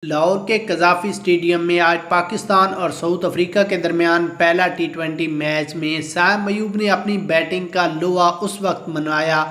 लाहौर के कज़ाफ़ी स्टेडियम में आज पाकिस्तान और साउथ अफ्रीका के दरमियान पहला टी20 मैच में साम अयूब ने अपनी बैटिंग का लोहा उस वक्त मनवाया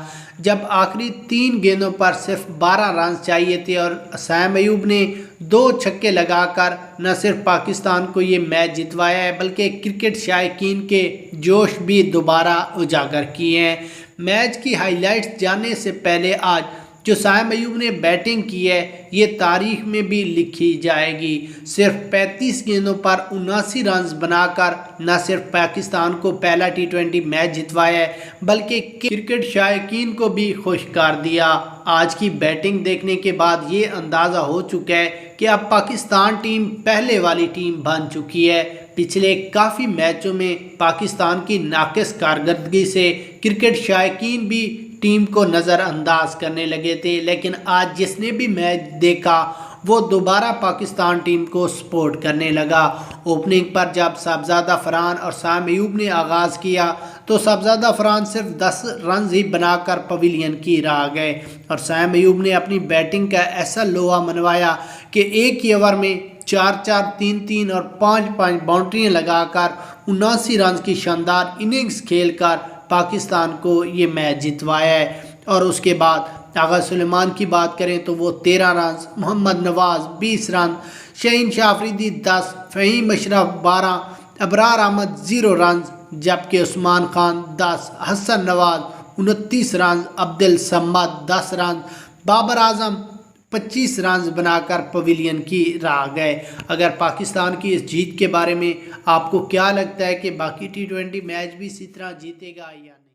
जब आखिरी 3 गेंदों पर सिर्फ 12 रन चाहिए थे और साम अयूब ने 2 छक्के लगाकर न सिर्फ पाकिस्तान को ये मैच जितवाया है बल्कि क्रिकेट शायकीन के जोश भी दोबारा उजागर किए हैं। मैच की हाइलाइट्स जानने से पहले आज जो साम अयूब ने बैटिंग की है ये तारीख में भी लिखी जाएगी। सिर्फ 35 गेंदों पर 79 रन बनाकर न सिर्फ पाकिस्तान को पहला टी20 मैच जितवाया है बल्कि क्रिकेट शायकीन को भी खुश कर दिया। आज की बैटिंग देखने के बाद ये अंदाज़ा हो चुका है कि अब पाकिस्तान टीम पहले वाली टीम बन चुकी है। पिछले काफ़ी मैचों में पाकिस्तान की नाकिस कारकर्दगी से क्रिकेट शायकीन भी टीम को नज़रअंदाज करने लगे थे, लेकिन आज जिसने भी मैच देखा वो दोबारा पाकिस्तान टीम को सपोर्ट करने लगा। ओपनिंग पर जब साहबजादा फरहान और साम अयूब ने आगाज़ किया तो साहबजादा फरहान सिर्फ 10 रन ही बनाकर पवेलियन की राह गए और साम अयूब ने अपनी बैटिंग का ऐसा लोहा मनवाया कि एक ही ओवर में 4-4, 3-3 और 5-5 बाउंड्रियाँ लगाकर 79 रन की शानदार इनिंग्स खेलकर पाकिस्तान को ये मैच जितवाया है। और उसके बाद आगा सुलेमान की बात करें तो वो 13 रन, मोहम्मद नवाज़ 20 रन, शहीन शाह अफरीदी 10, फ़हीम अशरफ 12, अबरार अहमद 0 रन, जबकि Usman Khan 10, Hasan Nawaz 29 run, Abdul सम्मद 10 run, Babar Azam 25 run बनाकर पवेलियन की राह गए। अगर पाकिस्तान की इस जीत के बारे में आपको क्या लगता है कि बाकी टी20 मैच भी इसी तरह जीतेगा या नहीं?